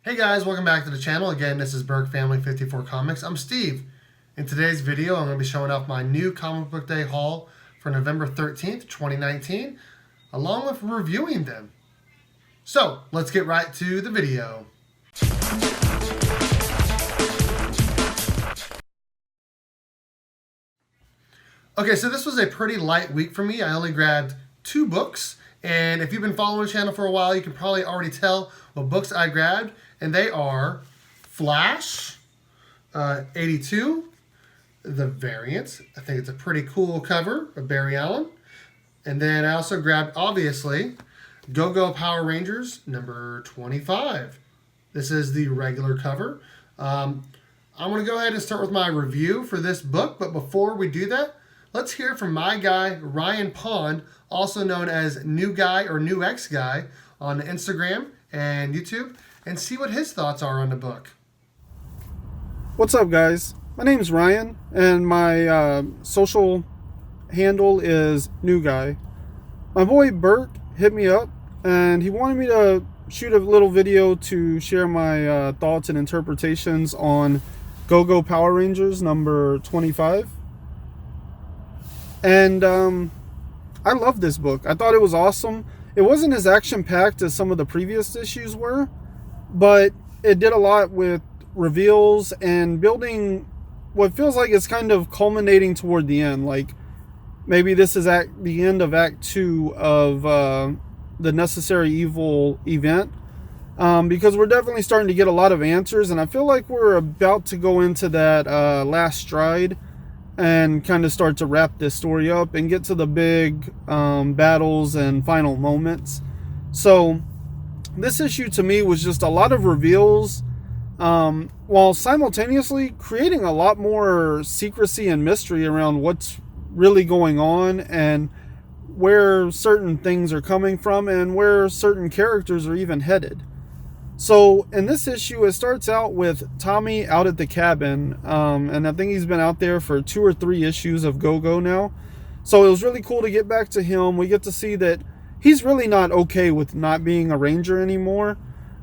Hey guys, welcome back to the channel. Again, this is Berkfamily54comics. I'm Steve. In today's video, I'm going to be showing off my new Comic Book Day haul for November 13th, 2019, along with reviewing them. So, let's get right to the video. Okay, so this was a pretty light week for me. I only grabbed 2 books, and if you've been following the channel for a while, you can probably already tell what books I grabbed, and they are Flash, 82, the variant. I think it's a pretty cool cover of Barry Allen. And then I also grabbed, obviously, Go-Go Power Rangers number 25. This is the regular cover. I'm going to go ahead and start with my review for this book, but before we do that, let's hear from my guy, Ryan Pond, also known as New Guy or New X Guy on Instagram and YouTube, and see what his thoughts are on the book. What's up, guys? My name's Ryan, and my social handle is New Guy. My boy Bert hit me up, and he wanted me to shoot a little video to share my thoughts and interpretations on Go-Go Power Rangers number 25. And I love this book. I thought it was awesome. It wasn't as action-packed as some of the previous issues were, but it did a lot with reveals and building what feels like it's kind of culminating toward the end. Like maybe this is at the end of Act 2 of the Necessary Evil event, because we're definitely starting to get a lot of answers, and I feel like we're about to go into that last stride and kind of start to wrap this story up and get to the big battles and final moments. So this issue to me was just a lot of reveals, while simultaneously creating a lot more secrecy and mystery around what's really going on and where certain things are coming from and where certain characters are even headed. So in this issue, it starts out with Tommy out at the cabin, and I think he's been out there for 2 or 3 issues of Go-Go now. So it was really cool to get back to him. We get to see that he's really not okay with not being a ranger anymore,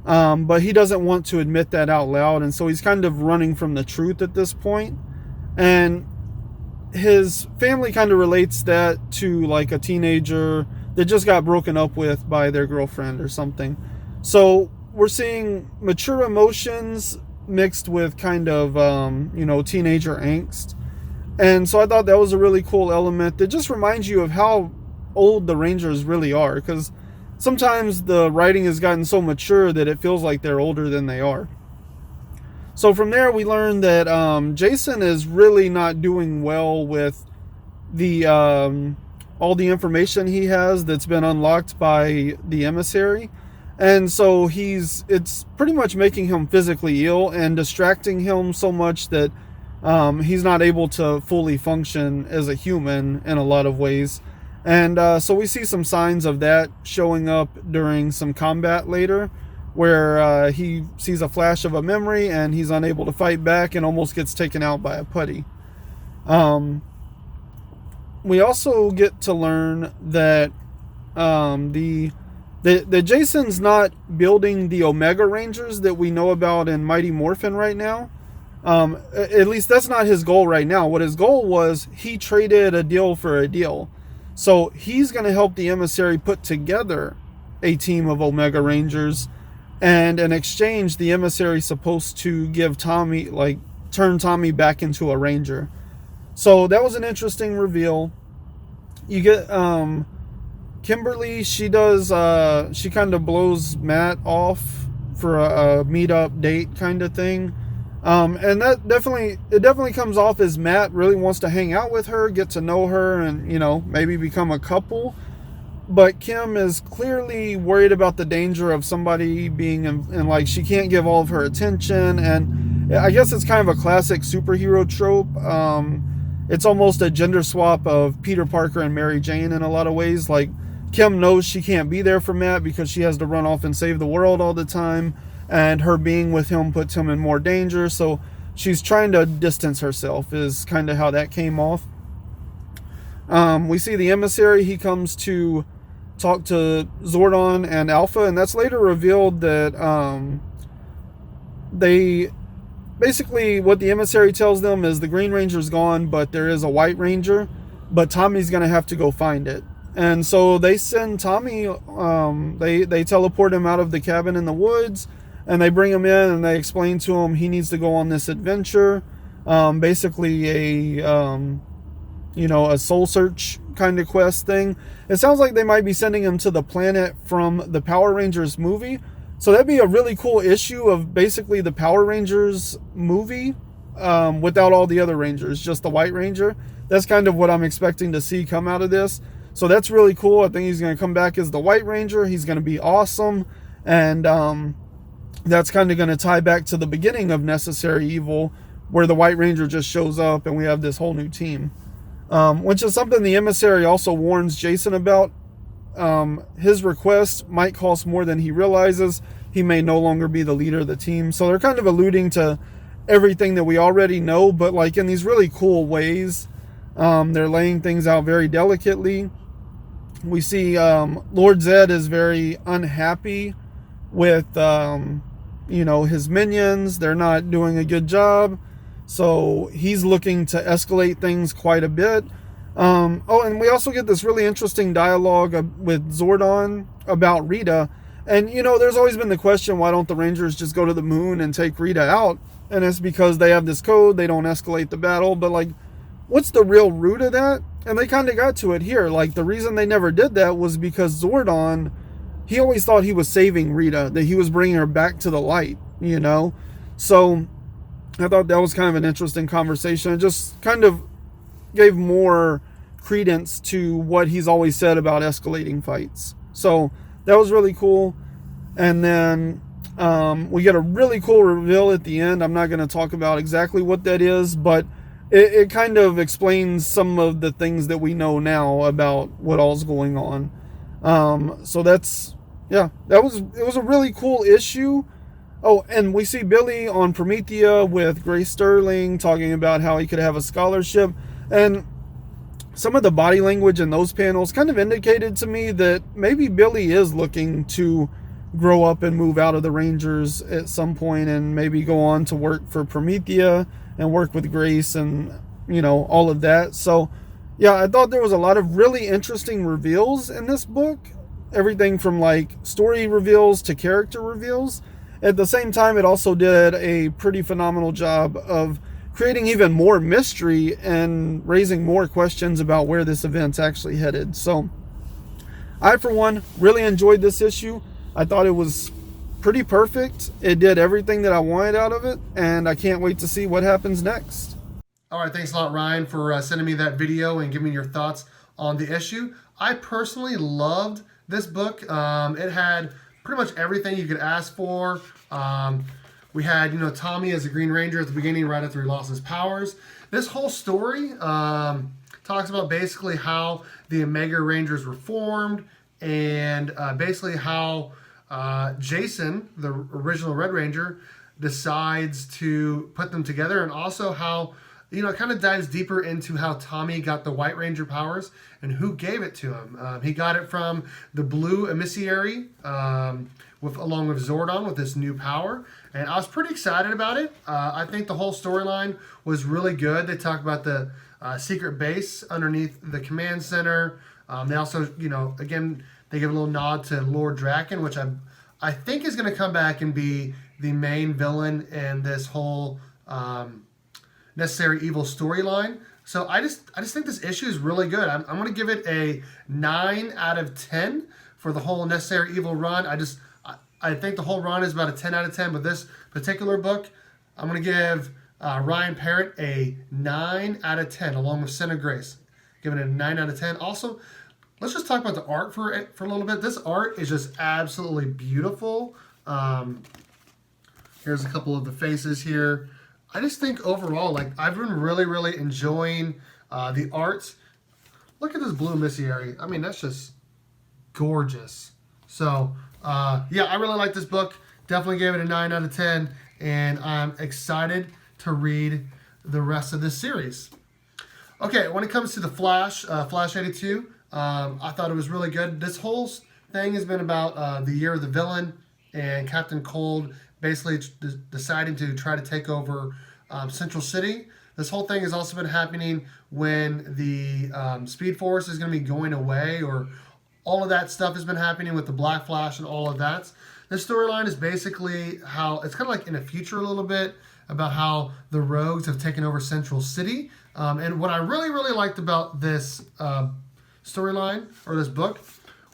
but he doesn't want to admit that out loud, and so he's kind of running from the truth at this point. And his family kind of relates that to like a teenager that just got broken up with by their girlfriend or something. So we're seeing mature emotions mixed with kind of, teenager angst. And so I thought that was a really cool element that just reminds you of how old the Rangers really are. Because sometimes the writing has gotten so mature that it feels like they're older than they are. So from there, we learn that Jason is really not doing well with the all the information he has that's been unlocked by the emissary. And so it's pretty much making him physically ill and distracting him so much that he's not able to fully function as a human in a lot of ways. And so we see some signs of that showing up during some combat later, where he sees a flash of a memory and he's unable to fight back and almost gets taken out by a putty. We also get to learn that that Jason's not building the Omega Rangers that we know about in Mighty Morphin right now. At least that's not his goal right now. What his goal was, he traded a deal for a deal. So he's going to help the emissary put together a team of Omega Rangers, and in exchange, the emissary is supposed to give Tommy, turn Tommy back into a Ranger. So that was an interesting reveal. You get Kimberly, she kind of blows Matt off for a meet-up date kind of thing. And that definitely comes off as Matt really wants to hang out with her, get to know her, and, maybe become a couple. But Kim is clearly worried about the danger of somebody being in she can't give all of her attention. And I guess it's kind of a classic superhero trope. It's almost a gender swap of Peter Parker and Mary Jane in a lot of ways. Like, Kim knows she can't be there for Matt because she has to run off and save the world all the time, and her being with him puts him in more danger, so she's trying to distance herself, is kind of how that came off. We see the emissary. He comes to talk to Zordon and Alpha, and that's later revealed that they basically, what the emissary tells them is the Green Ranger's gone, but there is a White Ranger, but Tommy's going to have to go find it. And so they send Tommy, they teleport him out of the cabin in the woods, and they bring him in and they explain to him he needs to go on this adventure, basically a soul search kind of quest thing. It sounds like they might be sending him to the planet from the Power Rangers movie. So that'd be a really cool issue of basically the Power Rangers movie, without all the other Rangers, just the White Ranger. That's kind of what I'm expecting to see come out of this. So that's really cool. I think he's going to come back as the White Ranger. He's going to be awesome. And that's kind of going to tie back to the beginning of Necessary Evil, where the White Ranger just shows up and we have this whole new team. Which is something the emissary also warns Jason about. His request might cost more than he realizes. He may no longer be the leader of the team. So they're kind of alluding to everything that we already know, but like in these really cool ways. They're laying things out very delicately. We see Lord Zed is very unhappy with his minions. They're not doing a good job. So he's looking to escalate things quite a bit. And we also get this really interesting dialogue with Zordon about Rita. And, there's always been the question, why don't the Rangers just go to the moon and take Rita out? And it's because they have this code, they don't escalate the battle. But, like, what's the real root of that? And they kind of got to it here. Like, the reason they never did that was because Zordon, he always thought he was saving Rita, that he was bringing her back to the light, So I thought that was kind of an interesting conversation. It just kind of gave more credence to what he's always said about escalating fights. So that was really cool. And then we get a really cool reveal at the end. I'm not going to talk about exactly what that is, but it kind of explains some of the things that we know now about what all's going on. So it was a really cool issue. Oh, and we see Billy on Promethea with Grace Sterling talking about how he could have a scholarship. And some of the body language in those panels kind of indicated to me that maybe Billy is looking to grow up and move out of the Rangers at some point and maybe go on to work for Promethea and work with Grace and, all of that. So, yeah, I thought there was a lot of really interesting reveals in this book. Everything from, like, story reveals to character reveals. At the same time, it also did a pretty phenomenal job of creating even more mystery and raising more questions about where this event's actually headed. So, I, for one, really enjoyed this issue. I thought it was pretty perfect. It did everything that I wanted out of it, and I can't wait to see what happens next. All right, thanks a lot, Ryan, for sending me that video and giving me your thoughts on the issue. I personally loved this book. It had pretty much everything you could ask for. We had, Tommy as a Green Ranger at the beginning, right after he lost his powers. This whole story talks about basically how the Omega Rangers were formed and basically how Jason, the original Red Ranger, decides to put them together, and also how, it kind of dives deeper into how Tommy got the White Ranger powers and who gave it to him. He got it from the Blue Emissary, along with Zordon with this new power, and I was pretty excited about it. I think the whole storyline was really good. They talk about the secret base underneath the command center. They also, again, they give a little nod to Lord Draken, which I think is going to come back and be the main villain in this whole Necessary Evil storyline. So I just think this issue is really good. I'm going to give it a 9 out of 10 for the whole Necessary Evil run. I think the whole run is about a 10 out of 10, but this particular book, I'm going to give Ryan Parrott a 9 out of 10, along with Sin of Grace. Giving it a 9 out of 10. Also, let's just talk about the art for a little bit. This art is just absolutely beautiful. Here's a couple of the faces here. I just think overall, I've been really, really enjoying the art. Look at this Blue Emissary. I mean, that's just gorgeous. So, yeah, I really like this book. Definitely gave it a 9 out of 10. And I'm excited to read the rest of this series. Okay, when it comes to the Flash, Flash 82, I thought it was really good. This whole thing has been about the year of the villain and Captain Cold basically deciding to try to take over Central City. This whole thing has also been happening when the Speed Force is going to be going away, or all of that stuff has been happening with the Black Flash and all of that. This storyline is basically how it's kind of like in the future a little bit about how the Rogues have taken over Central City. And what I really, really liked about this storyline or this book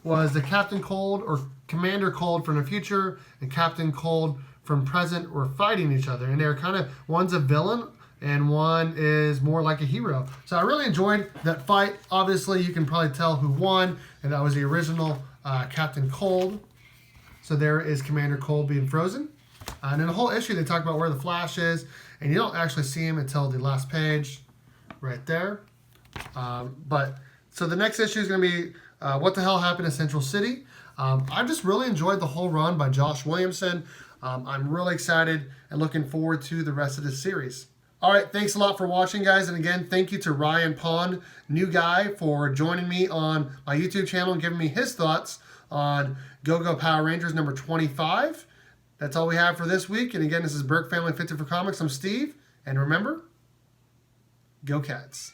was the Captain Cold or Commander Cold from the future and Captain Cold from present were fighting each other. And they're kind of, one's a villain and one is more like a hero. So I really enjoyed that fight. Obviously, you can probably tell who won, and that was the original Captain Cold. So there is Commander Cold being frozen. And in the whole issue, they talk about where the Flash is, and you don't actually see him until the last page, right there. But so the next issue is going to be What the Hell Happened in Central City. I've just really enjoyed the whole run by Josh Williamson. I'm really excited and looking forward to the rest of this series. All right, thanks a lot for watching, guys. And again, thank you to Ryan Pond, new guy, for joining me on my YouTube channel and giving me his thoughts on Go-Go Power Rangers number 25. That's all we have for this week. And again, this is Berkfamily54comics. I'm Steve. And remember, go Cats.